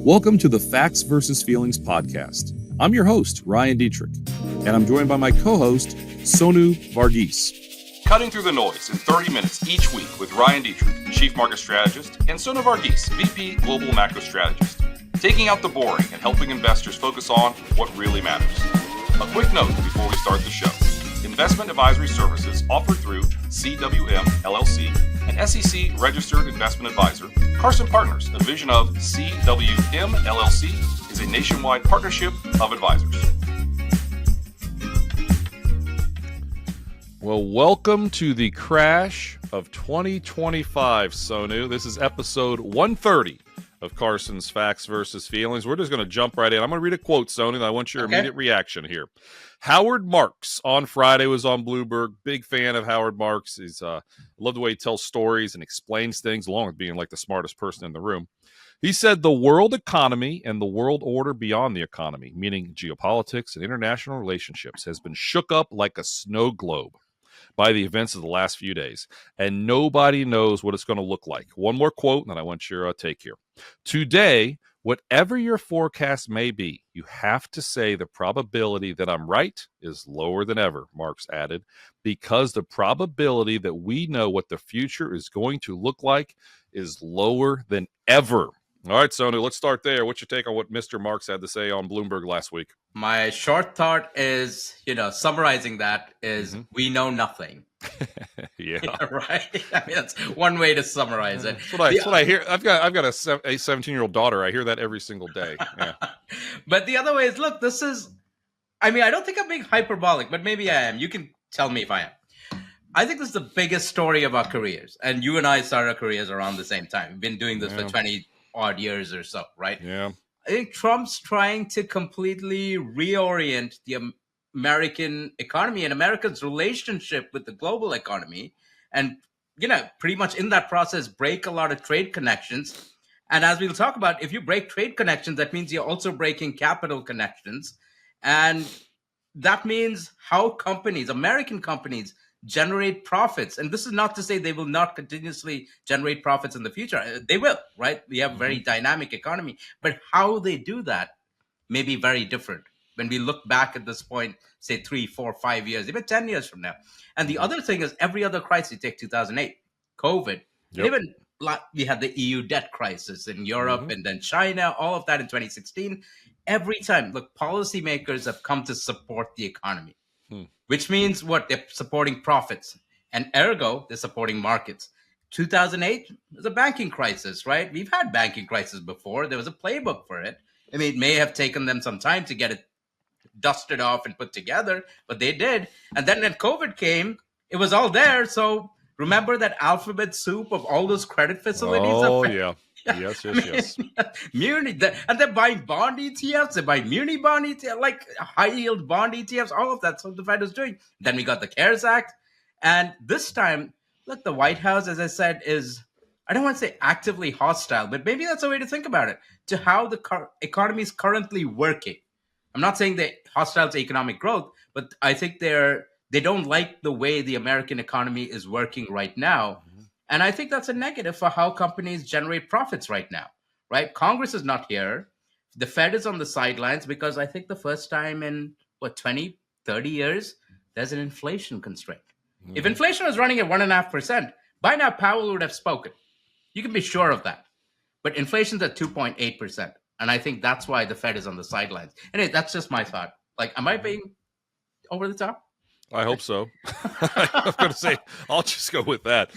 Welcome to the Facts versus Feelings podcast. I'm your host, Ryan Detrick, and I'm joined by my co-host, Sonu Varghese. Cutting through the noise in 30 minutes each week with Ryan Detrick, Chief Market Strategist, and Sonu Varghese, VP Global Macro Strategist. Taking out the boring and helping investors focus on what really matters. A quick note before we start the show. Investment advisory services offered through CWM LLC, an SEC registered investment advisor. Carson Partners, a division of CWM LLC, is a nationwide partnership of advisors. Well, welcome to the crash of 2025, Sonu. This is episode 130 of Carson's Facts versus Feelings. We're just going to jump right in. I'm going to read a quote, Sonu, and I want your immediate reaction here. Howard Marks on Friday was on Bloomberg. Big fan of Howard Marks. He's love the way he tells stories and explains things, along with being like the smartest person in the room. He said the world economy and the world order beyond the economy, meaning geopolitics and international relationships, has been shook up like a snow globe by the events of the last few days, and nobody knows what it's going to look like. One more quote, and then I want your take here. Today, whatever your forecast may be, you have to say the probability that I'm right is lower than ever, Marks added, because the probability that we know what the future is going to look like is lower than ever. All right, Sonu, let's start there. What's your take on what Mr. Marks had to say on Bloomberg last week? My short thought is, summarizing that is we know nothing. Yeah. Right? I mean, that's one way to summarize it. That's what I hear. I've got a 17-year-old daughter. I hear that every single day. Yeah. But the other way is, look, I don't think I'm being hyperbolic, but maybe I am. You can tell me if I am. I think this is the biggest story of our careers. And you and I started our careers around the same time. We've been doing this for 20 odd years or so, right? Yeah. I think Trump's trying to completely reorient the American economy and America's relationship with the global economy, and pretty much in that process break a lot of trade connections. And as we'll talk about, if you break trade connections, that means you're also breaking capital connections, and that means how American companies generate profits. And this is not to say they will not continuously generate profits in the future. They will, right? We have a very dynamic economy, but how they do that may be very different when we look back at this point, say 3, 4, 5 years, even 10 years from now. And the other thing is every other crisis, you take 2008, COVID, even we had the EU debt crisis in Europe and then China, all of that in 2016. Every time, look, policymakers have come to support the economy. Which means what? They're supporting profits. And ergo, they're supporting markets. 2008 was a banking crisis, right? We've had banking crisis before. There was a playbook for it. I mean, it may have taken them some time to get it dusted off and put together, but they did. And then when COVID came, it was all there. So remember that alphabet soup of all those credit facilities? Oh, yeah. Yes. Muni, and they're buying bond ETFs, they're buying muni bond ETFs, like high yield bond ETFs, all of that's what the Fed is doing. Then we got the CARES Act. And this time, look, the White House, as I said, is, I don't want to say actively hostile, but maybe that's a way to think about it, to how the economy is currently working. I'm not saying they're hostile to economic growth, but I think they don't like the way the American economy is working right now. And I think that's a negative for how companies generate profits right now, right? Congress is not here. The Fed is on the sidelines because I think the first time in, 20, 30 years, there's an inflation constraint. If inflation was running at 1.5%, by now Powell would have spoken. You can be sure of that. But inflation's at 2.8%. And I think that's why the Fed is on the sidelines. Anyway, that's just my thought. Like, am I being over the top? I hope so. I'm going to say, I'll just go with that.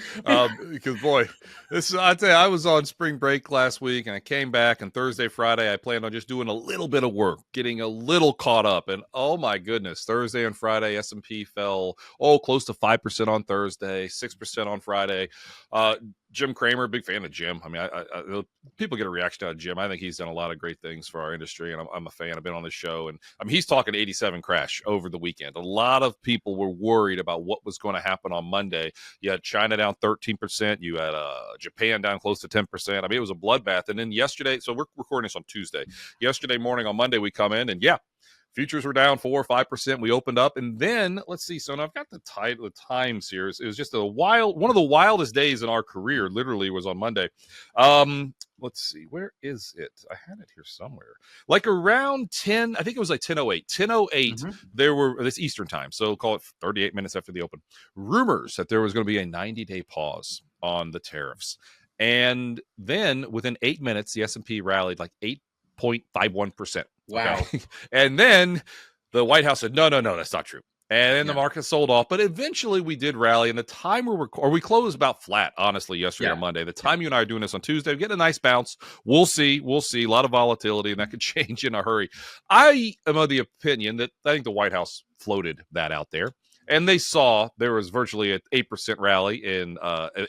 Because, boy, I'd say I was on spring break last week, and I came back, and Thursday, Friday, I planned on just doing a little bit of work, getting a little caught up. And, oh, my goodness, Thursday and Friday, S&P fell, close to 5% on Thursday, 6% on Friday. Jim Cramer, big fan of Jim. I mean, I people get a reaction out of Jim. I think he's done a lot of great things for our industry, and I'm a fan. I've been on this show, and I mean, he's talking 87 crash over the weekend. A lot of people were worried about what was going to happen on Monday. You had China down 13%. You had Japan down close to 10%. I mean, it was a bloodbath. And then yesterday, so we're recording this on Tuesday. Yesterday morning on Monday, we come in, and Futures were down 4 or 5%. We opened up, and then let's see. So now I've got the times here. It was just one of the wildest days in our career. Literally, was on Monday. Let's see, where is it? I had it here somewhere. Like around 10, I think it was like 10:08. 10:08. There were this Eastern time, so call it 38 minutes after the open. Rumors that there was going to be a 90-day pause on the tariffs, and then within 8 minutes, the S&P rallied like 8.51%. Wow. Okay? And then the White House said, no, that's not true. And then the market sold off. But eventually we did rally. And the time we closed about flat, honestly, yesterday or Monday. The time you and I are doing this on Tuesday, we get a nice bounce. We'll see. A lot of volatility, and that could change in a hurry. I am of the opinion that I think the White House floated that out there. And they saw there was virtually an 8% rally in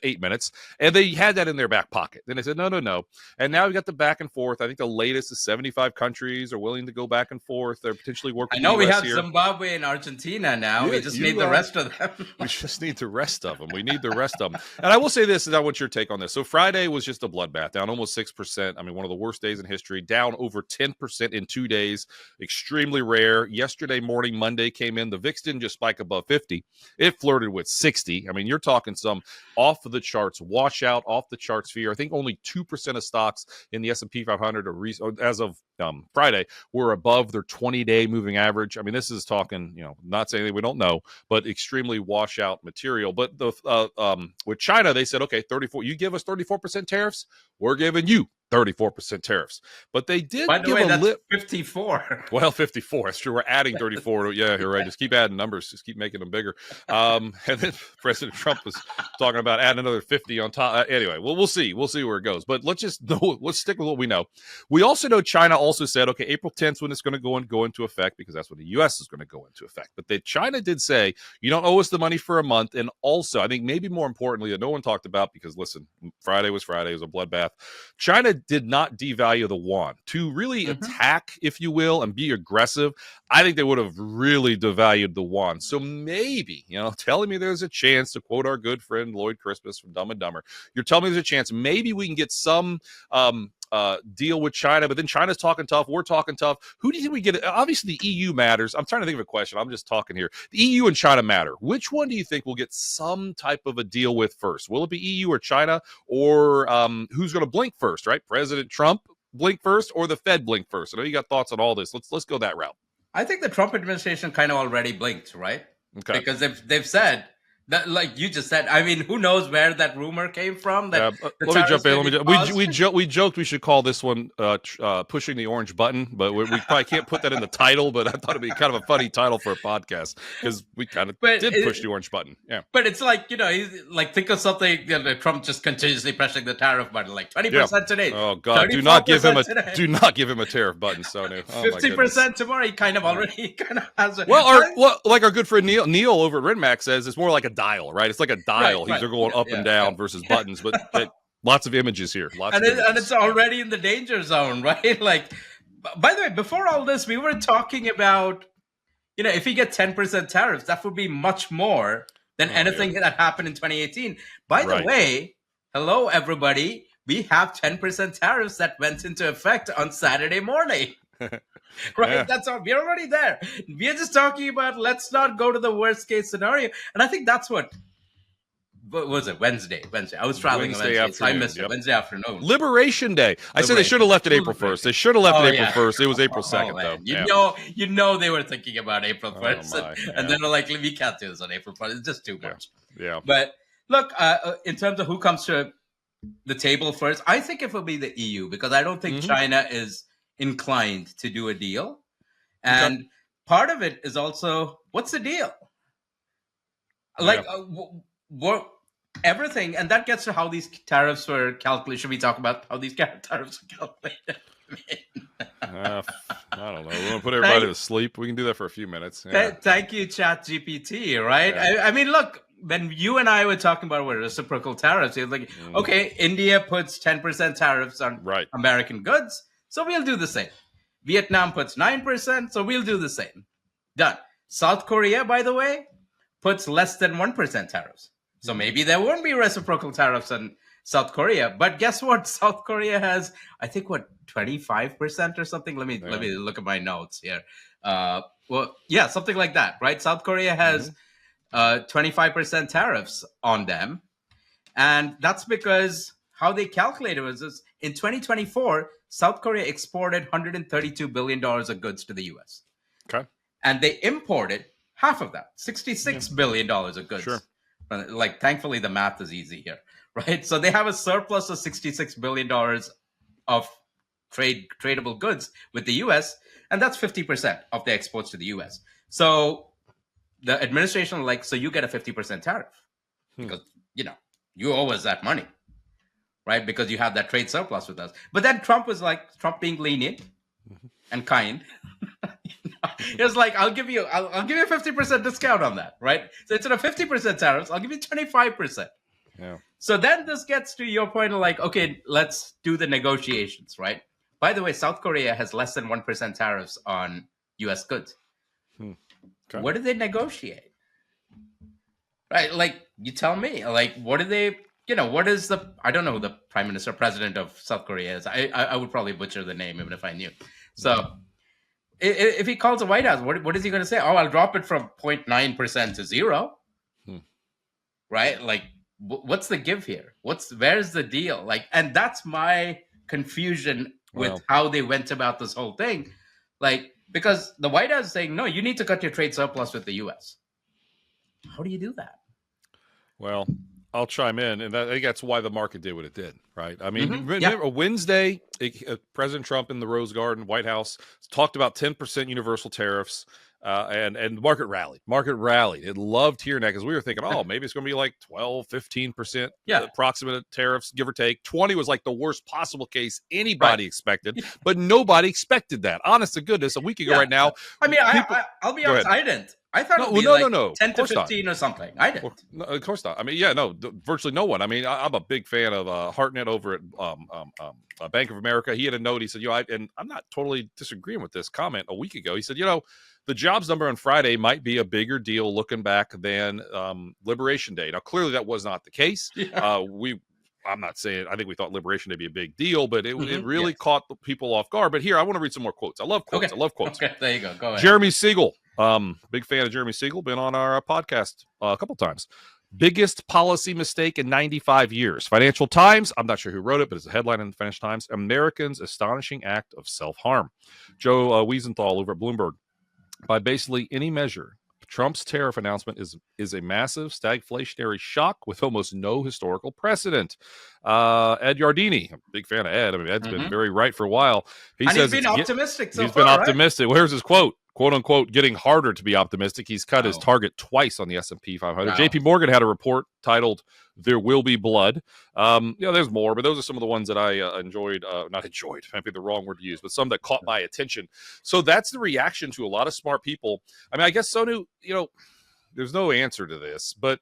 8 minutes, and they had that in their back pocket. Then they said, no. And now we got the back and forth. I think the latest is 75 countries are willing to go back and forth. They're potentially working. I know we have Zimbabwe and Argentina now. Yeah, we just need the rest of them. We just need the rest of them. We need the rest of them. And I will say this, and I want your take on this. So Friday was just a bloodbath, down almost 6%. I mean, one of the worst days in history, down over 10% in 2 days. Extremely rare. Yesterday morning, Monday came in. The VIX didn't just spike above 50. It flirted with 60. I mean, you're talking some off of the charts washout, off the charts fear. I think only 2% of stocks in the S&P 500 as of Friday were above their 20-day moving average. I mean, this is talking, not saying that we don't know, but extremely washout material. But with China, they said, okay, 34. You give us 34% tariffs, we're giving you 34% tariffs. But they did give a lip. 54. Well, 54. That's true. We're adding 34. Yeah, you're right. Just keep adding numbers. Just keep making them bigger. And then President Trump was talking about adding another 50 on top. Anyway, we'll see. We'll see where it goes. But let's stick with what we know. We also know China also said, okay, April 10th when it's going to go into effect, because that's when the U.S. is going to go into effect. But China did say, you don't owe us the money for a month. And also, I think maybe more importantly, that no one talked about, because listen, Friday was a bloodbath. China did not devalue the yuan to really attack, if you will, and be aggressive. I think they would have really devalued the yuan. So maybe, telling me there's a chance, to quote our good friend Lloyd Christmas from Dumb and Dumber, you're telling me there's a chance maybe we can get some deal with China, but then China's talking tough. We're talking tough. Who do you think we get? Obviously, the EU matters. I'm trying to think of a question. I'm just talking here. The EU and China matter. Which one do you think we'll get some type of a deal with first? Will it be EU or China, or who's going to blink first, right? President Trump blink first, or the Fed blink first? I know you got thoughts on all this. Let's go that route. I think the Trump administration kind of already blinked, right? Okay. Because they've said that, like you just said. I mean, who knows where that rumor came from? That let me jump in. We joked we should call this one "Pushing the Orange Button," but we probably can't put that in the title. But I thought it'd be kind of a funny title for a podcast, because we kind of did push the orange button. Yeah. But it's like, he's like, think of something. Trump just continuously pressing the tariff button, like 20% today. Oh God! Do not give him a tariff button, Sonu. 50% tomorrow. He kind of already has it. Well, like our good friend Neil over at RenMax says, it's more like a dial, right? It's like a dial. They're going up and down versus buttons, but lots of images here. And it's already in the danger zone, right? Like, by the way, before all this, we were talking about, if we get 10% tariffs, that would be much more than anything that happened in 2018. By the way, hello, everybody. We have 10% tariffs that went into effect on Saturday morning. Right, that's all. We're already there. We're just talking about, let's not go to the worst case scenario. And I think that's what was it? Wednesday. I was traveling Wednesday, so I missed it. Wednesday afternoon. Liberation Day. I said they should have left it April 1st. They should have left it April 1st. It was April 2nd, though. You know they were thinking about April 1st. And then they're like, we can't do this on April 1st. It's just too much. Yeah. But look, in terms of who comes to the table first, I think it will be the EU, because I don't think China is inclined to do a deal. And part of it is also, what's the deal? Like, everything, and that gets to how these tariffs were calculated. Should we talk about how these tariffs are calculated? I don't know. We want to put everybody to sleep. We can do that for a few minutes. Thank you, ChatGPT, right? I mean, look, when you and I were talking about reciprocal tariffs, it was like, okay, India puts 10% tariffs on American goods, so we'll do the same. Vietnam puts 9%, so we'll do the same. Done. South Korea, by the way, puts less than 1% tariffs. So maybe there won't be reciprocal tariffs on South Korea. But guess what? South Korea has, I think, 25% or something. Let me look at my notes here. Well, yeah, something like that, right? South Korea has 25% tariffs on them, and that's because how they calculated was this: in 2024, South Korea exported $132 billion of goods to the U.S. Okay. And they imported half of that, $66 billion of goods. Sure. Like, thankfully, the math is easy here, right? So they have a surplus of $66 billion of tradable goods with the U.S., and that's 50% of the exports to the U.S. So the administration, like, so you get a 50% tariff because, you owe us that money, right? Because you have that trade surplus with us. But then Trump being lenient and kind. He was like, I'll give you a 50% discount on that, right? So instead of 50% tariffs, I'll give you 25%. Yeah. So then this gets to your point of like, okay, let's do the negotiations, right? By the way, South Korea has less than 1% tariffs on U.S. goods. Okay. What do they negotiate? Right? Like, you tell me. Like, what do they? What is I don't know who the prime minister, president of South Korea is. I would probably butcher the name even if I knew. So, if he calls the White House, what is he going to say? Oh, I'll drop it from 0.9% to 0. Right? Like, what's the give here? Where's the deal? Like, and that's my confusion with how they went about this whole thing. Like, because the White House is saying, no, you need to cut your trade surplus with the U.S. How do you do that? Well, I'll chime in, and I think that's why the market did what it did, right? I mean, remember Wednesday, President Trump in the Rose Garden, White House, talked about 10% universal tariffs, and the market rallied. It loved hearing that because we were thinking, oh, maybe it's going to be like 12, 15% approximate tariffs, give or take. 20 was like the worst possible case anybody expected, but nobody expected that. Honest to goodness, a week ago right now. I mean, I'll be honest, I didn't. I thought it would be 10 to 15 or something. I didn't. Well, no, of course not. I mean, virtually no one. I mean, I'm a big fan of Hartnett over at Bank of America. He had a note. He said, and I'm not totally disagreeing with this comment a week ago. He said, the jobs number on Friday might be a bigger deal looking back than Liberation Day. Now, clearly that was not the case. I'm not saying I think we thought Liberation Day would be a big deal, but it really caught the people off guard. But here, I want to read some more quotes. I love quotes. Okay, there you go. Go ahead. Jeremy Siegel. Big fan of Jeremy Siegel. Been on our podcast a couple times. Biggest policy mistake in 95 years. Financial Times. I'm not sure who wrote it, but it's a headline in the Financial Times. Americans' astonishing act of self-harm. Joe Wiesenthal over at Bloomberg. By basically any measure, Trump's tariff announcement is a massive stagflationary shock with almost no historical precedent. Ed Yardini, I'm a big fan of Ed. I mean, Ed's been very right for a while. He says he's been optimistic so far. He's been optimistic. Well, here's his quote. Quote unquote, getting harder to be optimistic. He's cut his target twice on the S&P 500. JP Morgan had a report titled "There Will Be Blood." There's more, but those are some of the ones that I enjoyed. Not enjoyed, might be the wrong word to use, but some that caught my attention. So that's the reaction to a lot of smart people. I mean, I guess Sonu, there's no answer to this, but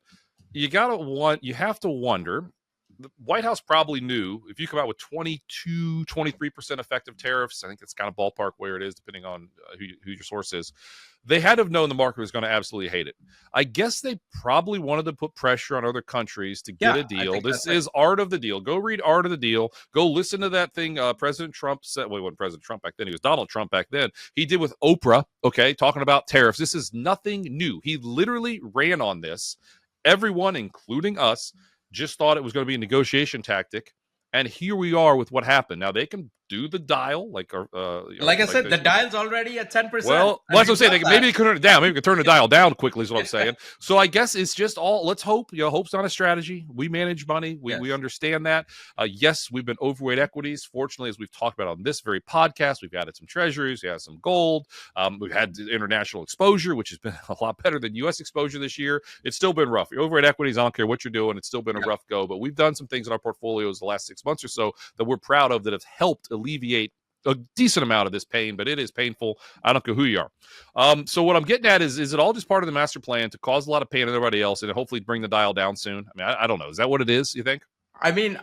you have to wonder. The White House probably knew if you come out with 22, 23% effective tariffs, I think it's kind of ballpark where it is, depending on who your source is. They had to have known the market was going to absolutely hate it. I guess they probably wanted to put pressure on other countries to get a deal. This is Art of the Deal. Go read Art of the Deal. Go listen to that thing President Trump said. Well, he wasn't President Trump back then. He was Donald Trump back then. He did with Oprah, talking about tariffs. This is nothing new. He literally ran on this. Everyone, including us, just thought it was going to be a negotiation tactic, and here we are with what happened. Now they can do the dial, like I said, the dial's already at 10%. Well, that's what I'm saying. Maybe they can turn it down. Maybe we can turn the dial down quickly. Is what I'm saying. So I guess it's just all. Let's hope. Hope's not a strategy. We manage money. We understand that. Yes, we've been overweight equities. Fortunately, as we've talked about on this very podcast, we've added some treasuries. We had some gold. We've had international exposure, which has been a lot better than U.S. exposure this year. It's still been rough. Your overweight equities. I don't care what you're doing. It's still been a rough go. But we've done some things in our portfolios the last 6 months or so that we're proud of that have helped alleviate a decent amount of this pain, but it is painful. I don't care who you are. So what I'm getting at is it all just part of the master plan to cause a lot of pain to everybody else and hopefully bring the dial down soon? I mean, I don't know. Is that what it is, you think? I mean,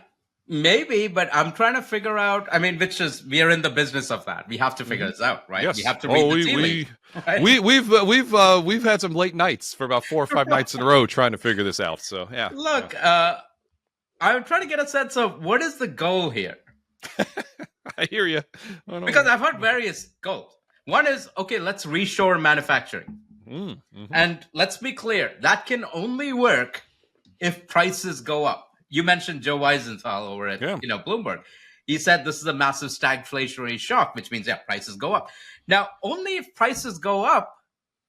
maybe, but I'm trying to figure out, we are in the business of that. We have to figure this out, right? Yes. We have to read the tea leaves, right? We've had some late nights for about 4 or 5 nights in a row trying to figure this out. So, yeah. Look, I'm trying to get a sense of what is the goal here. I hear you. Because I've heard various goals. One is, okay, let's reshore manufacturing. And let's be clear, that can only work if prices go up. You mentioned Joe Weisenthal over at Bloomberg. He said this is a massive stagflationary shock, which means, prices go up. Now, only if prices go up,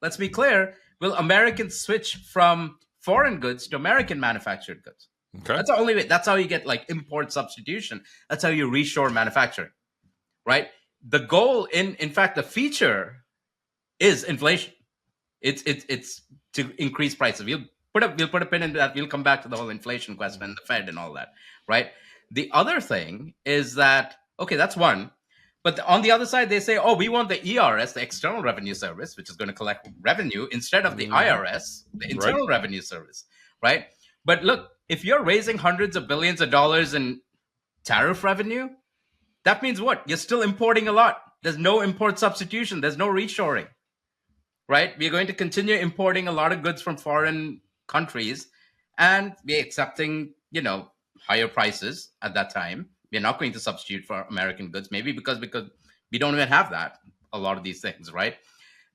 let's be clear, will Americans switch from foreign goods to American manufactured goods. Okay. That's the only way. That's how you get like import substitution. That's how you reshore manufacturing, right? The goal, in fact, the feature is inflation. It's to increase prices. We'll put a pin in that. We'll come back to the whole inflation question and the Fed and all that, right? The other thing is that, okay, that's one. But on the other side, they say, we want the ERS, the External Revenue Service, which is going to collect revenue instead of the IRS, the Internal Revenue Service, right? But look, if you're raising hundreds of billions of dollars in tariff revenue, that means what? You're still importing a lot. There's no import substitution. There's no reshoring, right? We're going to continue importing a lot of goods from foreign countries and be accepting, higher prices at that time. We're not going to substitute for American goods, maybe because we don't even have that, a lot of these things, right?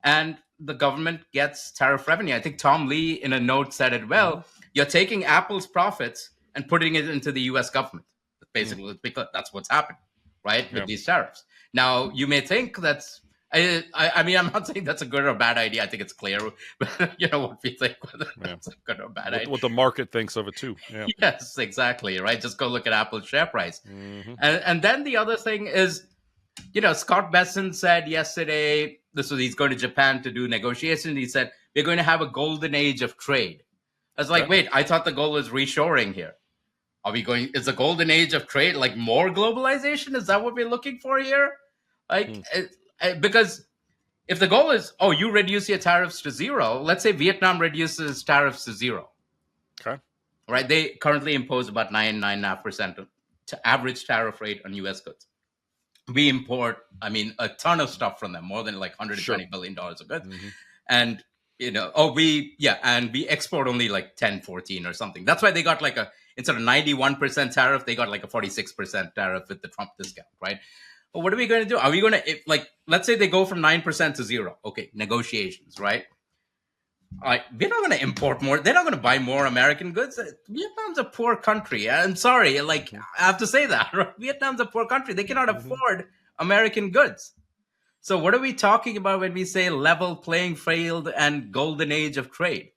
And the government gets tariff revenue. I think Tom Lee in a note said it well. You're taking Apple's profits and putting it into the U.S. government. Basically, because that's what's happened, right, with these tariffs. Now, you may think that's, I mean, I'm not saying that's a good or bad idea. I think it's clear, what we think, whether it's a good or bad idea. What the market thinks of it, too. Yeah. Yes, exactly, right? Just go look at Apple's share price. And then the other thing is, Scott Bessent said yesterday, he's going to Japan to do negotiations. He said, we're going to have a golden age of trade. I was like, wait, I thought the goal was reshoring here. Is the golden age of trade like more globalization? Is that what we're looking for here? Because if the goal is, you reduce your tariffs to zero, let's say Vietnam reduces tariffs to zero. Okay. Right. They currently impose about 9.5% to average tariff rate on U.S. goods. We import, a ton of stuff from them, more than like $120 billion of goods. And, and we export only like 10, 14 or something. That's why they got like instead of 91% tariff, they got like a 46% tariff with the Trump discount, right? Well, what are we going to do? Are we going to, let's say they go from 9% to zero. Okay, negotiations, right? We're not going to import more. They're not going to buy more American goods. Vietnam's a poor country. I'm sorry. I have to say that. Right? Vietnam's a poor country. They cannot afford American goods. So what are we talking about when we say level playing field and golden age of trade,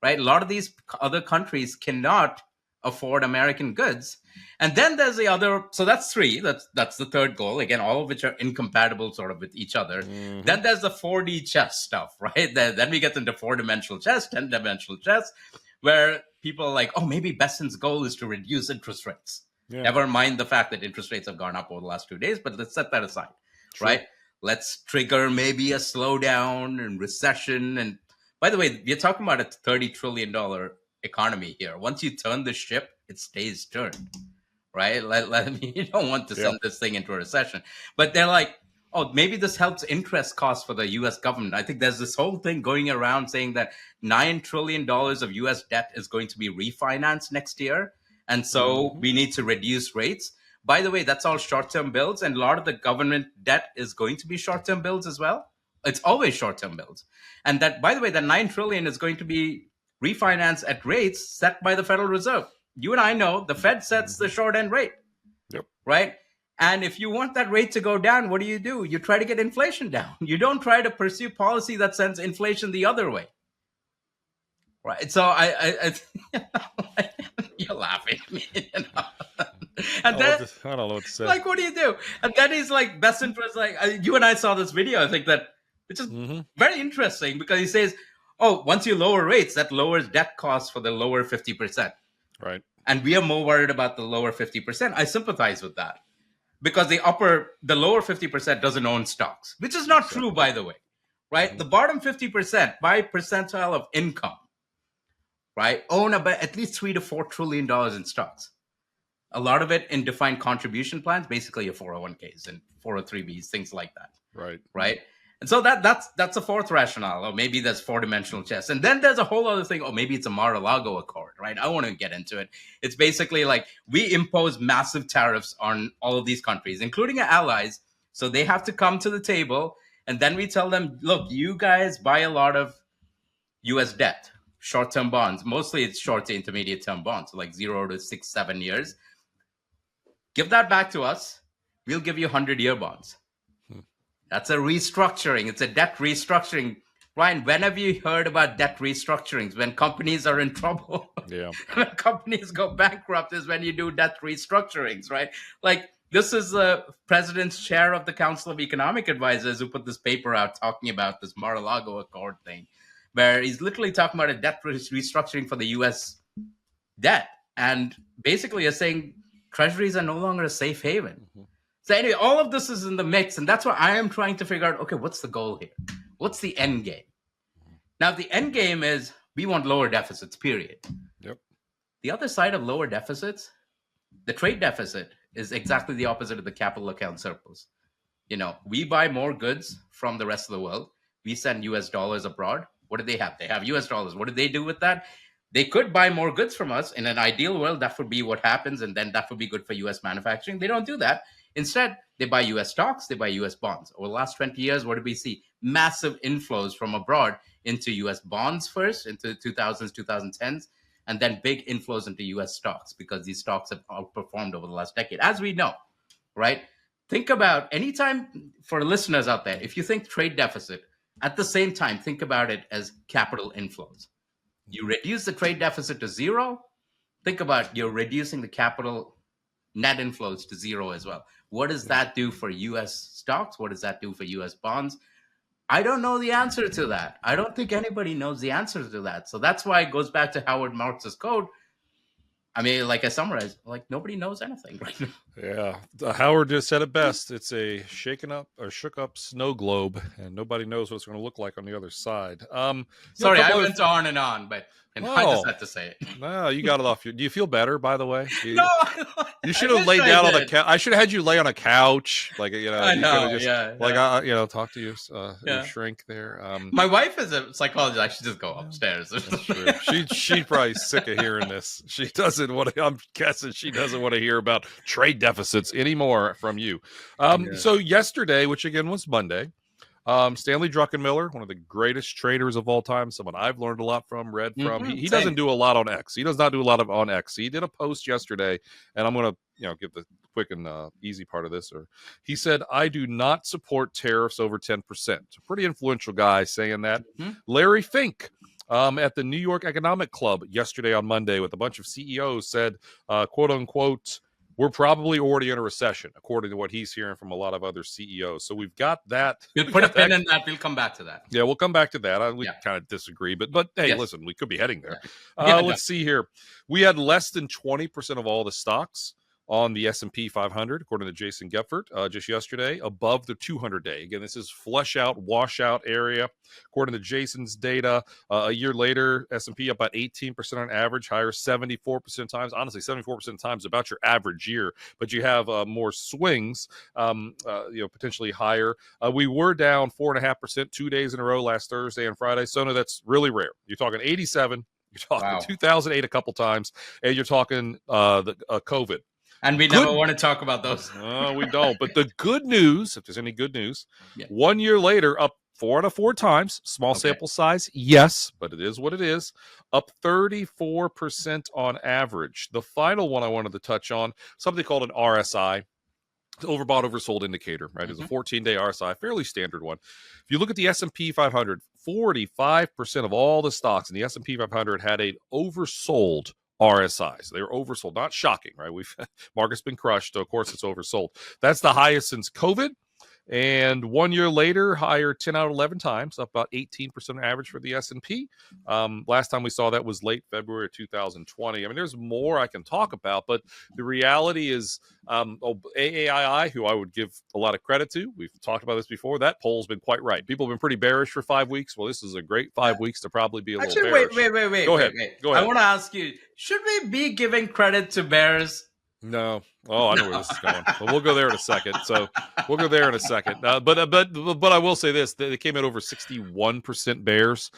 right? A lot of these other countries cannot afford American goods. And then there's the other. So that's three. That's the third goal. Again, all of which are incompatible sort of with each other. Then there's the 4D chess stuff, right? Then we get into 4-dimensional chess, 10-dimensional chess, where people are like, maybe Bessent's goal is to reduce interest rates. Yeah. Never mind the fact that interest rates have gone up over the last 2 days, but let's set that aside, right? Let's trigger maybe a slowdown and recession. And by the way, we're talking about a $30 trillion economy here. Once you turn the ship, it stays turned, right? You don't want to send this thing into a recession. But they're like, maybe this helps interest costs for the U.S. government. I think there's this whole thing going around saying that $9 trillion of U.S. debt is going to be refinanced next year. And so we need to reduce rates. By the way, that's all short-term bills, and a lot of the government debt is going to be short-term bills as well. It's always short-term bills. And that, by the way, that $9 trillion is going to be refinanced at rates set by the Federal Reserve. You and I know the Fed sets the short-end rate, right? And if you want that rate to go down, what do? You try to get inflation down. You don't try to pursue policy that sends inflation the other way, right? So I you're laughing at me, And then, I don't know what to say. Like, what do you do? And then he's like, Bessent was like, you and I saw this video, I think which is very interesting because he says, once you lower rates, that lowers debt costs for the lower 50%. Right. And we are more worried about the lower 50%. I sympathize with that because the lower 50% doesn't own stocks, which is not true, by the way, right? The bottom 50% by percentile of income, right, own about at least $3 to $4 trillion in stocks. A lot of it in defined contribution plans, basically your 401ks and 403bs, things like that. Right. Right. And so that's a fourth rationale. Or maybe there's four-dimensional chess. And then there's a whole other thing. Or maybe it's a Mar-a-Lago Accord, right? I want to get into it. It's basically like we impose massive tariffs on all of these countries, including our allies. So they have to come to the table. And then we tell them, look, you guys buy a lot of U.S. debt, short-term bonds. Mostly it's short to intermediate-term bonds, like 0 to 6, 7 years. Give that back to us. We'll give you 100-year bonds. That's a restructuring. It's a debt restructuring. Ryan, when have you heard about debt restructurings? When companies are in trouble. Yeah. When companies go bankrupt is when you do debt restructurings, right? Like this is the president's chair of the Council of Economic Advisors who put this paper out talking about this Mar-a-Lago Accord thing, where he's literally talking about a debt restructuring for the U.S. debt. And basically is saying treasuries are no longer a safe haven. Mm-hmm. So anyway, all of this is in the mix, and that's why I am trying to figure out, okay, what's the goal here? What's the end game? Now, the end game is we want lower deficits, period. Yep. The other side of lower deficits, the trade deficit, is exactly the opposite of the capital account surplus. You know, we buy more goods from the rest of the world. We send US dollars abroad. What do they have? They have US dollars. What do they do with that? They could buy more goods from us. In an ideal world, that would be what happens, and then that would be good for US manufacturing. They don't do that. Instead, they buy US stocks, they buy US bonds. Over the last 20 years, what did we see? Massive inflows from abroad into US bonds first, into 2000s, 2010s, and then big inflows into US stocks because these stocks have outperformed over the last decade, as we know, right? Think about anytime, for listeners out there, if you think trade deficit, at the same time, think about it as capital inflows. You reduce the trade deficit to zero, think about you're reducing the capital net inflows to zero as well. What does that do for U.S. stocks? What does that do for U.S. bonds? I don't know the answer to that. I don't think anybody knows the answer to that. So that's why it goes back to Howard Marks's code. I mean, like I summarized, like nobody knows anything right now. Yeah. Howard just said it best. It's a shook up snow globe, and nobody knows what it's going to look like on the other side. Sorry, I went on and on, but I just had to say it. No, you got it off. Do you feel better, by the way? No. You should have laid down on the couch. I should have had you lay on a couch. Like, you know, I know, talk to your shrink there. My wife is a psychologist. I should just go upstairs. That's true. She's probably sick of hearing this. She doesn't want to, I'm guessing she doesn't want to hear about trade deficits anymore from you. So yesterday, which again was Monday, Stanley Druckenmiller, one of the greatest traders of all time, someone I've learned a lot from, read from. He doesn't do a lot on X. He does not do a lot on X. He did a post yesterday, and I'm going to give the quick and easy part of this. He said, I do not support tariffs over 10%. A pretty influential guy saying that. Mm-hmm. Larry Fink, at the New York Economic Club yesterday on Monday with a bunch of CEOs said, quote unquote, we're probably already in a recession, according to what he's hearing from a lot of other CEOs. So we've got that. We'll put a pin in that. We'll come back to that. Yeah, we'll come back to that. We kind of disagree, but hey, listen, we could be heading there. Let's see here. We had less than 20% of all the stocks on the S&P 500, according to Jason Gephardt, just yesterday, above the 200-day. Again, this is flush out, washout area. According to Jason's data, a year later, S&P up about 18% on average, higher 74% of times. Honestly, 74% of times about your average year, but you have more swings, potentially higher. We were down 4.5% 2 days in a row last Thursday and Friday. So no, that's really rare. You're talking 87, you're talking 2008 a couple times, and you're talking the COVID. And we never want to talk about those. No, we don't. But the good news, if there's any good news, 1 year later, up 4 out of 4 times. Small sample size, yes, but it is what it is. Up 34% on average. The final one I wanted to touch on, something called an RSI. Overbought, oversold indicator, right? It's a 14-day RSI, fairly standard one. If you look at the S&P 500, 45% of all the stocks in the S&P 500 had an oversold RSI. So they were oversold. Not shocking, right? Market's been crushed, so of course it's oversold. That's the highest since COVID. And 1 year later, higher 10 out of 11 times, up about 18% on average for the S&P. Last time we saw that was late February of 2020. I mean, there's more I can talk about, but the reality is AAII, who I would give a lot of credit to, we've talked about this before, that poll's been quite right. People have been pretty bearish for 5 weeks. Well, this is a great 5 weeks to probably be a little bearish. Wait. Go ahead. I want to ask you, should we be giving credit to bears? No. Oh, I know where this is going. But we'll go there in a second. But I will say this: they came in over 61% bears,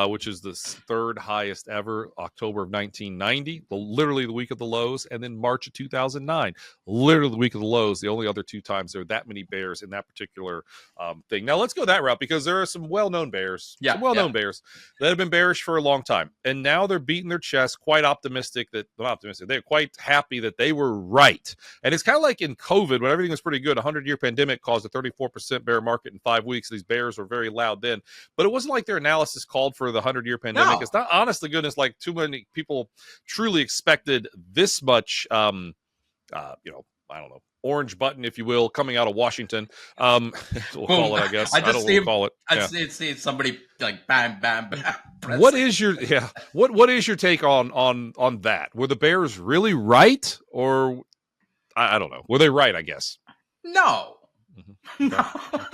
which is the third highest ever. October of 1990, literally the week of the lows, and then March of 2009, literally the week of the lows. The only other two times there were that many bears in that particular thing. Now let's go that route because there are some well-known bears, bears that have been bearish for a long time, and now they're beating their chest, quite optimistic they're quite happy that they were right. And it's kind of like in COVID when everything was pretty good. A 100-year pandemic caused a 34% bear market in 5 weeks. These bears were very loud then, but it wasn't like their analysis called for the 100-year pandemic. No. It's not, honest to goodness, like too many people truly expected this much, I don't know, orange button, if you will, coming out of Washington. We'll call it, I guess. I don't know what we'll call it. It's somebody like bam, bam, bam. What is your What is your take on that? Were the bears really right, or I don't know? Were they right? I guess. No. Mm-hmm.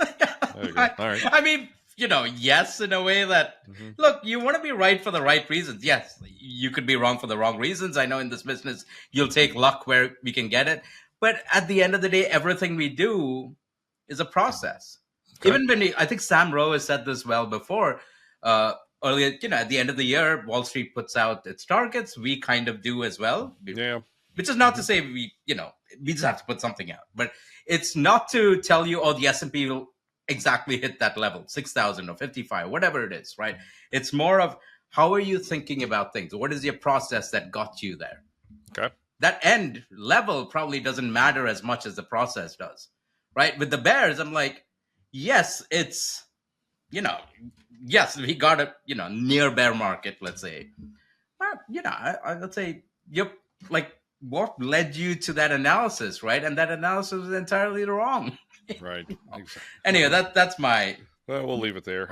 Okay. No. All right. I mean, yes, in a way that look, you want to be right for the right reasons. Yes, you could be wrong for the wrong reasons. I know in this business you'll take luck where we can get it. But at the end of the day, everything we do is a process. Okay. Even when I think Sam Rowe has said this well before, earlier, at the end of the year, Wall Street puts out its targets. We kind of do as well. Yeah. Which is not to say we just have to put something out. But it's not to tell you, the S&P will exactly hit that level, 6,000 or 55, whatever it is, right? It's more of how are you thinking about things? What is your process that got you there? Okay. That end level probably doesn't matter as much as the process does, right? With the bears, I'm like, yes, it's, yes, we got a, near bear market, let's say. But, let's say, you're like, what led you to that analysis, right? And that analysis was entirely wrong. Right. Anyway, that's my... Well, we'll leave it there.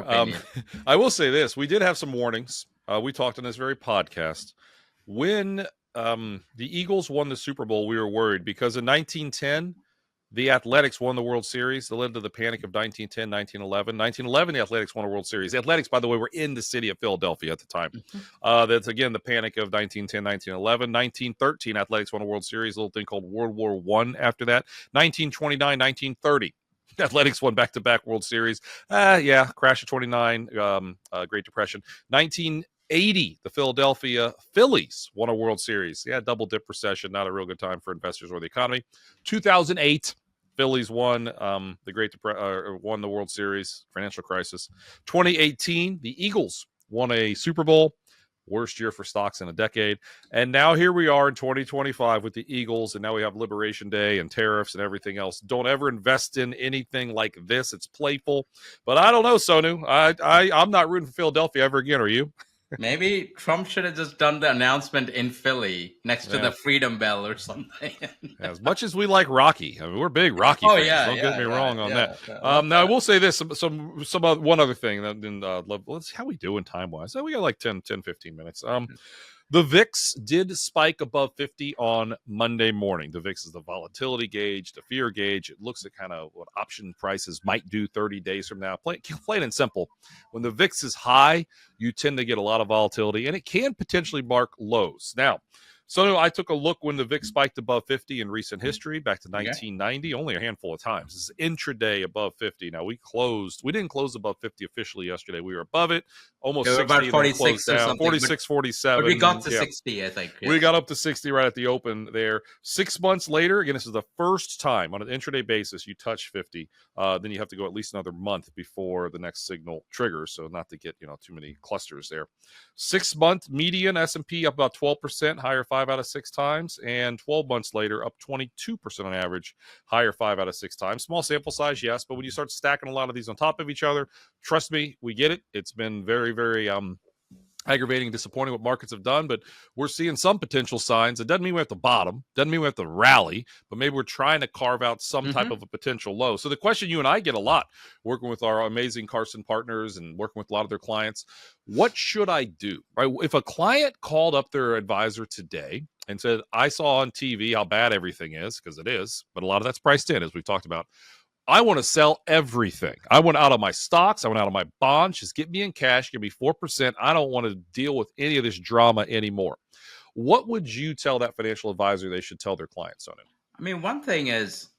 I will say this. We did have some warnings. We talked on this very podcast. When... the Eagles won the Super Bowl, we were worried because in 1910, the Athletics won the World Series. That led to the panic of 1910, 1911. 1911, the Athletics won a World Series. The Athletics, by the way, were in the city of Philadelphia at the time. That's, again, the panic of 1910, 1911. 1913, Athletics won a World Series, a little thing called World War I after that. 1929, 1930. Athletics won back-to-back World Series. Crash of 29, Great Depression. 1980, the Philadelphia Phillies won a World Series. Yeah, double dip recession, not a real good time for investors or the economy. 2008, Phillies won won the World Series, financial crisis. 2018, the Eagles won a Super Bowl. Worst year for stocks in a decade. And now here we are in 2025 with the Eagles, and now we have Liberation Day and tariffs and everything else. Don't ever invest in anything like this. It's playful. But I don't know, Sonu. I'm not rooting for Philadelphia ever again. Are you? Maybe Trump should have just done the announcement in Philly next to the Freedom Bell or something. As much as we like Rocky, I mean, we're big Rocky fans. Don't get me wrong on that. Now I will say this: one other thing. Let's how we doing time wise? We got like 10, 15 minutes. The VIX did spike above 50 on Monday morning. The VIX is the volatility gauge, the fear gauge. It looks at kind of what option prices might do 30 days from now. Plain and simple. When the VIX is high, you tend to get a lot of volatility, and it can potentially mark lows. Now, so I took a look when the VIX spiked above 50 in recent history, back to 1990, only a handful of times. This is intraday above 50. Now, we didn't close above 50 officially yesterday. We were above it, almost 60. About 46 or something. 46, 47. But we got to 60, I think. We got up to 60 right at the open there. 6 months later, again, this is the first time on an intraday basis you touch 50. Then you have to go at least another month before the next signal triggers, so not to get too many clusters there. 6 month median S&P up about 12%, higher 5 out of 6 times, and 12 months later up 22% on average, higher 5 out of 6 times. Small sample size, yes, but when you start stacking a lot of these on top of each other, trust me, we get it. It's been very, very aggravating and disappointing what markets have done, but we're seeing some potential signs. It doesn't mean we're at the bottom, doesn't mean we have to rally, but maybe we're trying to carve out some type of a potential low. So the question you and I get a lot working with our amazing Carson partners and working with a lot of their clients, what should I do? Right? If a client called up their advisor today and said, I saw on TV how bad everything is, because it is, but a lot of that's priced in, as we've talked about. I want to sell everything. I want out of my stocks. I want out of my bonds. Just get me in cash. Give me 4%. I don't want to deal with any of this drama anymore. What would you tell that financial advisor they should tell their clients on it? I mean, one thing is,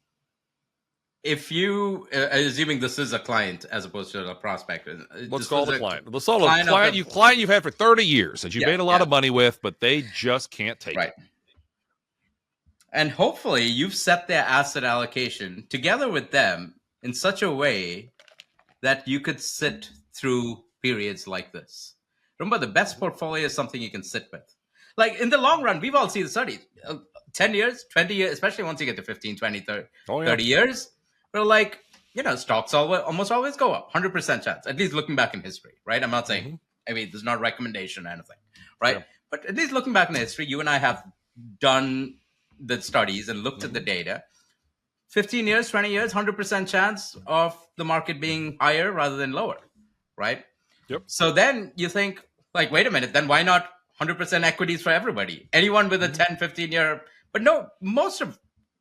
if you, assuming this is a client as opposed to a prospect, Let's call it a client. Let's call it a client client you've had for 30 years that you made a lot of money with, but they just can't take it. And hopefully you've set their asset allocation together with them in such a way that you could sit through periods like this. Remember, the best portfolio is something you can sit with. Like in the long run, we've all seen the studies. 10 years, 20 years, especially once you get to 15, 20, 30 years, we're like, stocks almost always go up, 100% chance, at least looking back in history, right? I'm not saying, I mean, there's not a recommendation or anything, right? Yeah. But at least looking back in history, you and I have done the studies and looked at the data. 15 years, 20 years, 100% chance of the market being higher rather than lower, right? Yep. So then you think, like, wait a minute, then why not 100% equities for everybody? Anyone with a 10, 15 year, but no, most of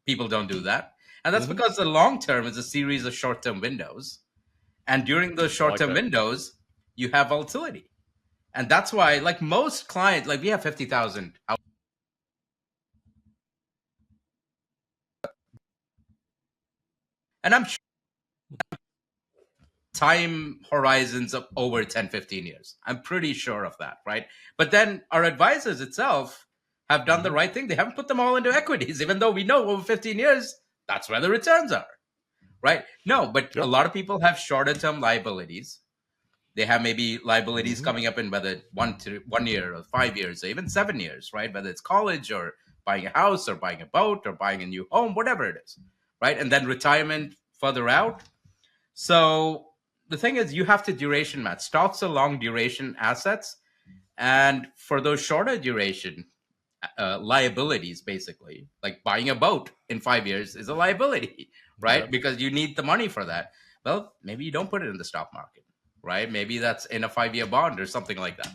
people don't do that. And that's because the long term is a series of short term windows. And during those short term windows, you have volatility. And that's why, like most clients, like we have 50,000 out. And I'm sure time horizons of over 10, 15 years. I'm pretty sure of that, right? But then our advisors itself have done the right thing. They haven't put them all into equities, even though we know over 15 years, that's where the returns are, right? No, but a lot of people have shorter term liabilities. They have maybe liabilities coming up in whether 1 year or 5 years or even 7 years, right? Whether it's college or buying a house or buying a boat or buying a new home, whatever it is, right? And then retirement further out. So the thing is, you have to duration match. Stocks are long duration assets. And for those shorter duration liabilities, basically, like buying a boat in 5 years is a liability, right? Yep. Because you need the money for that. Well, maybe you don't put it in the stock market, right? Maybe that's in a 5-year bond or something like that,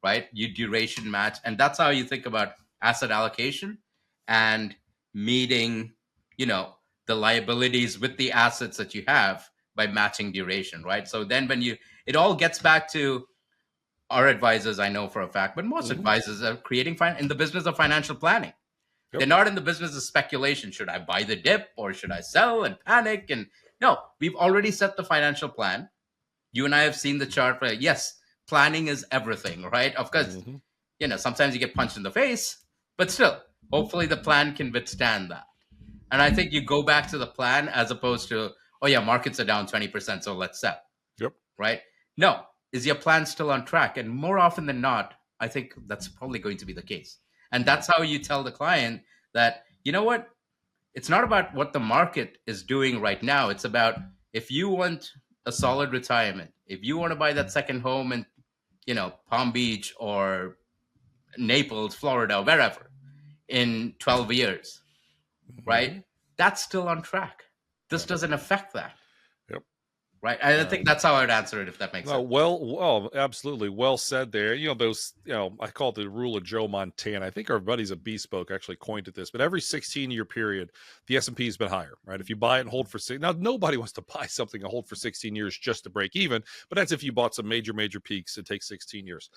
right? You duration match. And that's how you think about asset allocation and meeting, the liabilities with the assets that you have by matching duration, right? So then it all gets back to our advisors, I know for a fact, but most advisors are creating in the business of financial planning. Yep. They're not in the business of speculation. Should I buy the dip or should I sell and panic? And no, we've already set the financial plan. You and I have seen the chart. Yes, planning is everything, right? Of course, sometimes you get punched in the face, but still, hopefully the plan can withstand that. And I think you go back to the plan as opposed to, oh yeah, markets are down 20%, so let's sell. Yep. Right? No. Is your plan still on track? And more often than not, I think that's probably going to be the case. And that's how you tell the client that, you know what? It's not about what the market is doing right now. It's about if you want a solid retirement, if you want to buy that second home in, Palm Beach or Naples, Florida, wherever, in 12 years, right? That's still on track. This doesn't affect that. Yep. Right. I think that's how I'd answer it, if that makes sense. Well, absolutely. Well said there. I call it the rule of Joe Montana. I think our buddies at Bespoke actually coined it this, but every 16-year period, the S&P has been higher, right? If you buy it and hold for now, nobody wants to buy something and hold for 16 years just to break even, but that's if you bought some major peaks. It takes 16 years.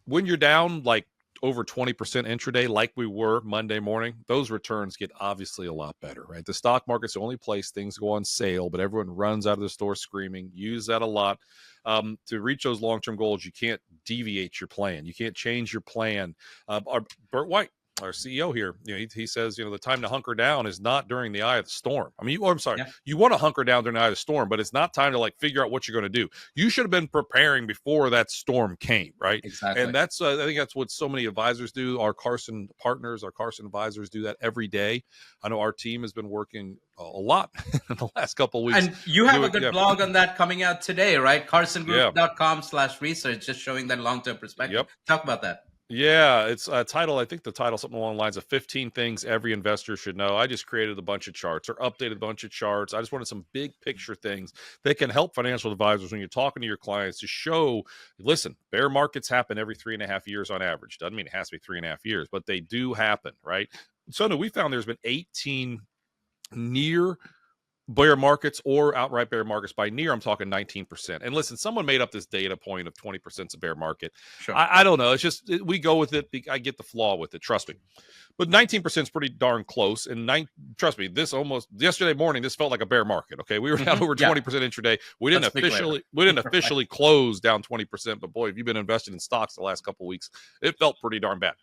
When you're down like over 20% intraday, like we were Monday morning, those returns get obviously a lot better, right? The stock market's the only place things go on sale, but everyone runs out of the store screaming. Use that a lot. To reach those long-term goals, you can't deviate your plan. You can't change your plan. Bert White, our CEO here, he says, the time to hunker down is not during the eye of the storm. I mean, you want to hunker down during the eye of the storm, but it's not time to figure out what you're going to do. You should have been preparing before that storm came, right? Exactly. And that's, I think that's what so many advisors do. Our Carson partners, our Carson advisors do that every day. I know our team has been working a lot in the last couple of weeks. And you have a good blog on that coming out today, right? carsongroup.com/research, just showing that long-term perspective. Yep. Talk about that. Yeah, it's a title. I think the title something along the lines of 15 things every investor should know. I just created a bunch of charts or updated a bunch of charts. I just wanted some big picture things that can help financial advisors when you're talking to your clients to show, listen, bear markets happen every 3.5 years on average. Doesn't mean it has to be 3.5 years, but they do happen, right? So we found there's been 18 near bear markets or outright bear markets by near, I'm talking 19%. And listen, someone made up this data point of 20% is a bear market. Sure. I don't know. It's just we go with it. I get the flaw with it. Trust me. But 19% is pretty darn close. And trust me, this almost yesterday morning, this felt like a bear market. Okay, we were down over 20% intraday. We didn't officially close down 20%. But boy, if you've been invested in stocks the last couple of weeks, it felt pretty darn bad.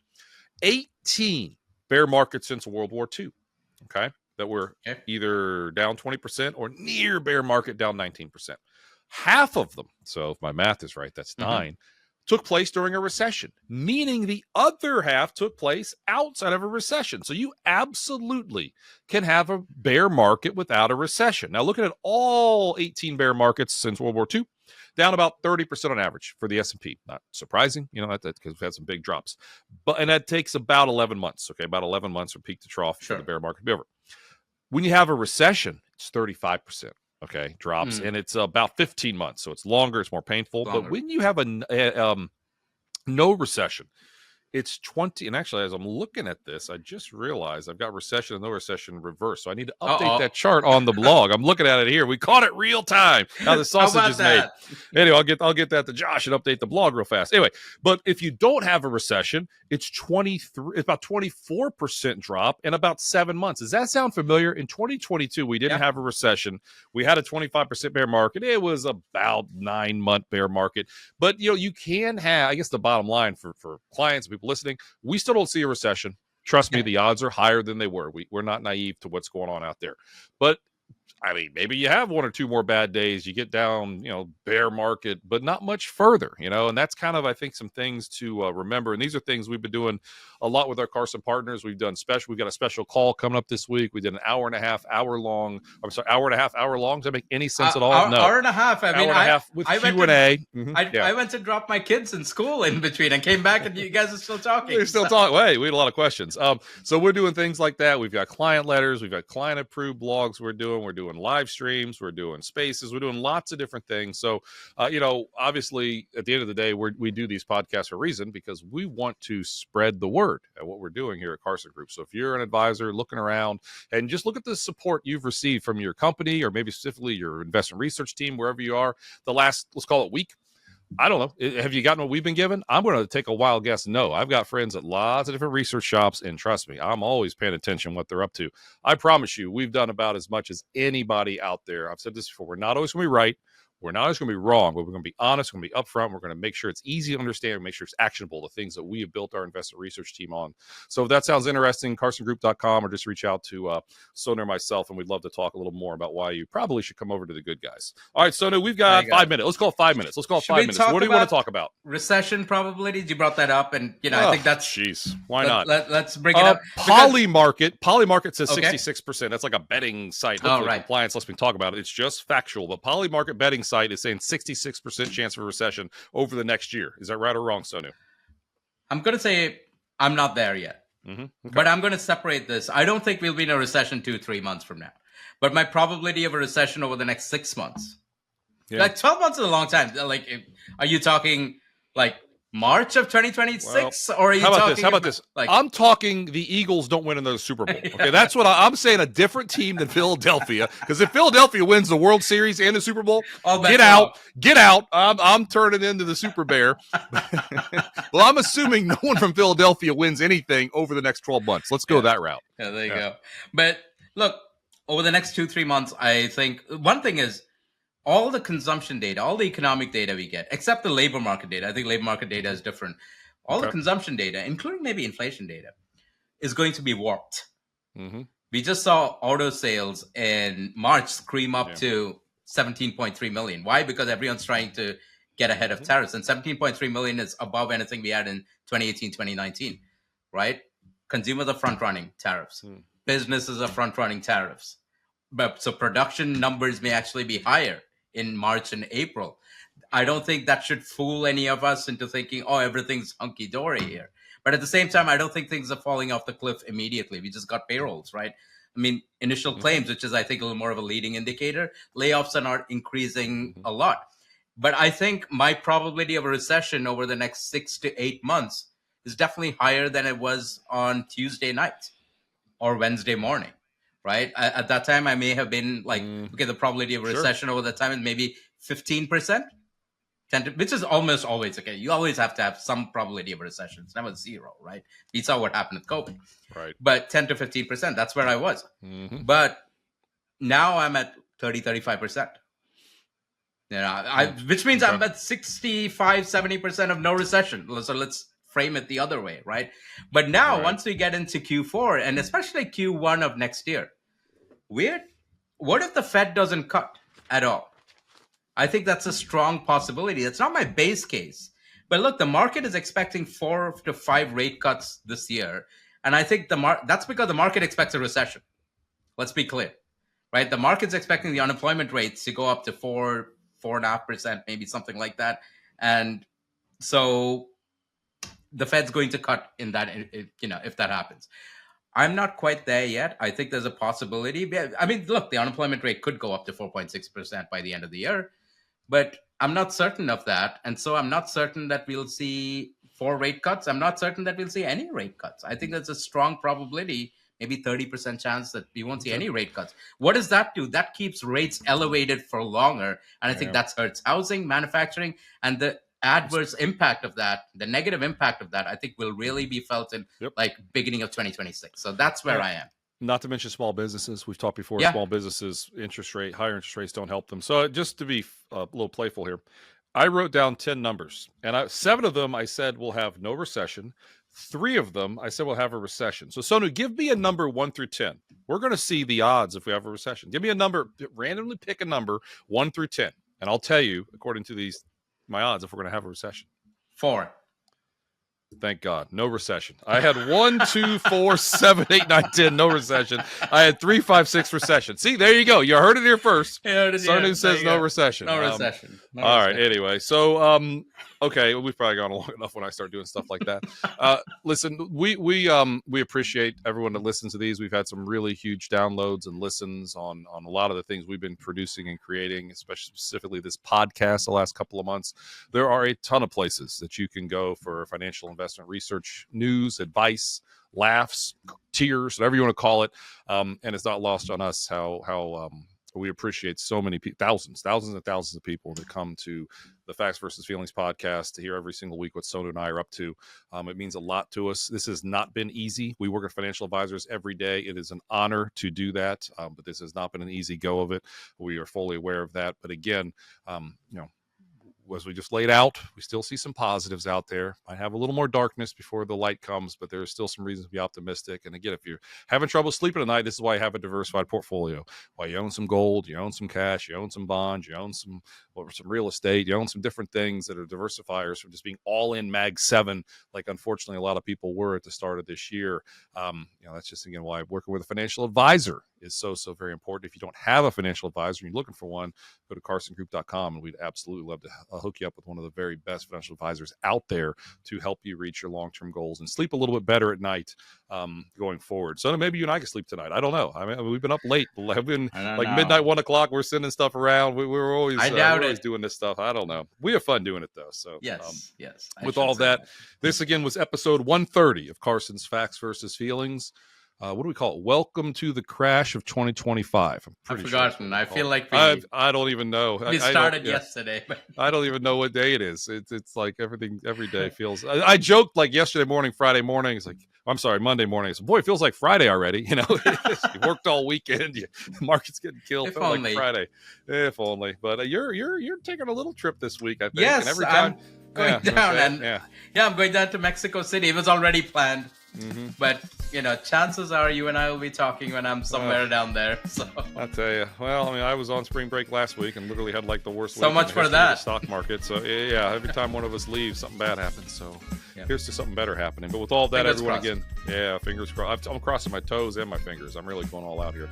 18 bear markets since World War II. Okay, that were either down 20% or near bear market down 19%. Half of them, so if my math is right, that's 9, took place during a recession, meaning the other half took place outside of a recession. So you absolutely can have a bear market without a recession. Now, looking at all 18 bear markets since World War II, down about 30% on average for the S&P. Not surprising, that's because we've had some big drops. And that takes about 11 months, okay? About 11 months from peak to trough for the bear market to be over. When you have a recession, it's 35%. Okay, drops, and it's about 15 months, so it's longer, it's more painful. But when you have a no recession, it's 20. And actually, as I'm looking at this, I just realized I've got recession and no recession reversed. So I need to update that chart on the blog. I'm looking at it here. We caught it real time. Now the sausage is made. Anyway, I'll get that to Josh and update the blog real fast. Anyway, but if you don't have a recession, it's about 24% drop in about 7 months. Does that sound familiar? In 2022, we didn't have a recession. We had a 25% bear market. It was about 9-month bear market. But you can have, I guess the bottom line for clients and people listening, we still don't see a recession. Trust me, the odds are higher than they were. We're not naive to what's going on out there. But I mean, maybe you have 1 or 2 more bad days. You get down, bear market, but not much further, and that's kind of, I think, some things to remember. And these are things we've been doing a lot with our Carson partners. We've got a special call coming up this week. We did an hour and a half hour long. Does that make any sense at all? No. Hour and a half. I mean, hour and a half with Q&A. I went to drop my kids in school in between and came back and you guys are still talking. We're still talking. Hey, we had a lot of questions. So we're doing things like that. We've got client letters. We've got client approved blogs we're doing live streams, we're doing spaces, we're doing lots of different things. So, obviously at the end of the day, we do these podcasts for a reason, because we want to spread the word at what we're doing here at Carson Group. So if you're an advisor looking around and just look at the support you've received from your company, or maybe specifically your investment research team, wherever you are, the last, let's call it week, I don't know. Have you gotten what we've been given? I'm going to take a wild guess. No, I've got friends at lots of different research shops, and trust me, I'm always paying attention what they're up to. I promise you, we've done about as much as anybody out there. I've said this before. We're not always going to be right. We're not always going to be wrong, but we're going to be honest. We're going to be upfront. We're going to make sure it's easy to understand, make sure it's actionable, the things that we have built our investment research team on. So if that sounds interesting, carsongroup.com, or just reach out to Sonu or myself, and we'd love to talk a little more about why you probably should come over to the good guys. All right, Sonu, we've got 5 minutes. Let's call it 5 minutes. What do you want to talk about? Recession probabilities. You brought that up, and I think that's... Jeez, why not? Let's bring it up. Polymarket says 66%. That's like a betting site. Hopefully compliance lets me talk about it. It's just factual. But Polymarket betting site is saying 66% chance of recession over the next year. Is that right or wrong, Sonu? I'm going to say I'm not there yet. Okay. But I'm going to separate this. I don't think we'll be in a recession 2-3 months from now. But my probability of a recession over the next 6 months. Yeah. Like 12 months is a long time. Like, are you talking like March of 2026, or are you talking? How about this? Like, I'm talking the Eagles don't win another Super Bowl. Okay, that's what I'm saying. A different team than Philadelphia, because if Philadelphia wins the World Series and the Super Bowl, get out. I'm turning into the Super Bear. Well, I'm assuming no one from Philadelphia wins anything over the next 12 months. Let's go that route. Yeah, there you go. But look, over the next 2-3 months, I think one thing is, all the consumption data, all the economic data we get, except the labor market data, I think labor market data is different. All the consumption data, including maybe inflation data, is going to be warped. We just saw auto sales in March scream up to 17.3 million. Why? Because everyone's trying to get ahead of tariffs. And 17.3 million is above anything we had in 2018, 2019, right? Consumers are front-running tariffs. Businesses are front-running tariffs. But so production numbers may actually be higher in March and April. I don't think that should fool any of us into thinking, oh, everything's hunky-dory here. But at the same time, I don't think things are falling off the cliff immediately. We just got payrolls, right? I mean, initial claims, which is, I think, a little more of a leading indicator. Layoffs are not increasing a lot. But I think my probability of a recession over the next 6 to 8 months is definitely higher than it was on Tuesday night or Wednesday morning, right? At that time, I may have been like, okay, the probability of recession over the time is maybe 15%, which is almost always okay. You always have to have some probability of recession. It's never zero, right? We saw what happened with COVID. Right. But 10 to 15%, that's where I was. Mm-hmm. But now I'm at 30, 35%. You know, which means I'm at 65, 70% of no recession. So let's frame it the other way, right? But now, once we get into Q4 and especially Q1 of next year, what if the Fed doesn't cut at all? I think that's a strong possibility. It's not my base case. But look, the market is expecting 4 to 5 rate cuts this year. And I think that's because the market expects a recession. Let's be clear, right? The market's expecting the unemployment rates to go up to 4.5%, maybe something like that. And so the Fed's going to cut in that, if that happens. I'm not quite there yet. I think there's a possibility. I mean, look, the unemployment rate could go up to 4.6% by the end of the year, but I'm not certain of that. And so I'm not certain that we'll see 4 rate cuts. I'm not certain that we'll see any rate cuts. I think there's a strong probability, maybe 30% chance that we won't see any rate cuts. What does that do? That keeps rates elevated for longer. And I think that hurts housing, manufacturing, and the adverse impact of that, the negative impact of that, I think will really be felt in like beginning of 2026. So that's where I am. Not to mention small businesses. We've talked before, small businesses, higher interest rates don't help them. So just to be a little playful here, I wrote down 10 numbers, and 7 of them I said will have no recession. 3 of them I said will have a recession. So Sonu, give me a number 1 through 10. We're going to see the odds if we have a recession. Give me a number, randomly pick a number 1 through 10, and I'll tell you, according to my odds, if we're going to have a recession. 4. Thank God. No recession. I had 1, 2, 4, 7, 8, 9, 10. No recession. I had 3, 5, 6 recession. See, there you go. You heard it here first. Sonu says no recession. No recession. All right. Anyway, so okay, we've probably gone long enough when I start doing stuff like that. Listen, we appreciate everyone that listens to these. We've had some really huge downloads and listens on a lot of the things we've been producing and creating, especially specifically this podcast the last couple of months. There are a ton of places that you can go for financial investment research, news, advice, laughs, tears, whatever you want to call it. And it's not lost on us how we appreciate so many people, thousands and thousands of people that come to the Facts versus Feelings podcast to hear every single week what Sonu and I are up to. It means a lot to us. This has not been easy. We work with financial advisors every day. It is an honor to do that, but this has not been an easy go of it. We are fully aware of that. But again, as we just laid out, we still see some positives out there. I have a little more darkness before the light comes, but there's still some reasons to be optimistic. And again, if you're having trouble sleeping at night, this is why you have a diversified portfolio. Why you own some gold, you own some cash, you own some bonds, you own some real estate, you own some different things that are diversifiers from just being all in Mag 7, like unfortunately a lot of people were at the start of this year. That's just again why working with a financial advisor is so very important. If you don't have a financial advisor and you're looking for one, go to carsongroup.com and we'd absolutely love to hook you up with one of the very best financial advisors out there to help you reach your long-term goals and sleep a little bit better at night going forward. So maybe you and I can sleep tonight. I don't know. I mean, we've been up late. We've been like midnight, 1 o'clock. We're sending stuff around. We're always doing this stuff. I don't know. We have fun doing it though. So yes. With all that, this again was episode 130 of Carson's Facts versus Feelings. What do we call it? Welcome to the crash of 2025. I've forgotten. I feel like I don't even know. We started yesterday. I don't even know what day it is. It's like every day feels. I joked like yesterday morning, Friday morning. It's like Monday morning. Boy, it feels like Friday already. You worked all weekend. The market's getting killed. If Felt only. like Friday. If only. But you're taking a little trip this week, I think. Yes, and every time I'm going down. I'm going down to Mexico City. It was already planned. Mm-hmm. But chances are you and I will be talking when I'm somewhere down there. So I'll tell you. Well, I mean, I was on spring break last week and literally had like the worst so week much in the for history of that the stock market. So yeah, every time one of us leaves, something bad happens. So here's to something better happening. But with all that, fingers everyone crossed. again, fingers crossed. I'm crossing my toes and my fingers. I'm really going all out here.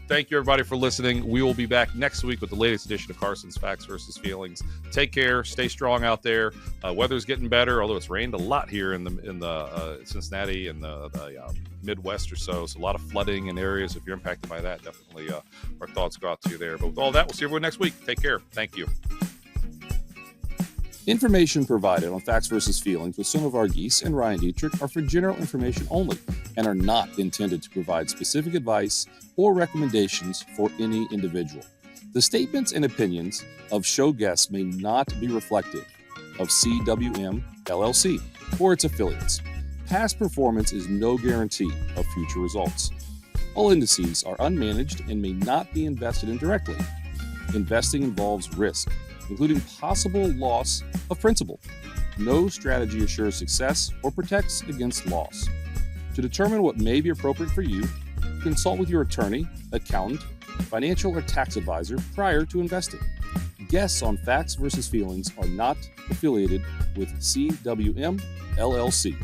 Thank you everybody for listening. We will be back next week with the latest edition of Carson's Facts versus Feelings. Take care. Stay strong out there. Weather's getting better, although it's rained a lot here in the Cincinnati and the Midwest or so. So a lot of flooding in areas. If you're impacted by that, definitely our thoughts go out to you there. But with all that, we'll see everyone next week. Take care. Thank you. Information provided on Facts versus Feelings with Sonu Varghese and Ryan Detrick are for general information only and are not intended to provide specific advice or recommendations for any individual. The statements and opinions of show guests may not be reflective of CWM LLC or its affiliates. Past performance is no guarantee of future results. All indices are unmanaged and may not be invested in directly. Investing involves risk, including possible loss of principal. No strategy assures success or protects against loss. To determine what may be appropriate for you, consult with your attorney, accountant, financial or tax advisor prior to investing. Guests on Facts versus Feelings are not affiliated with CWM LLC.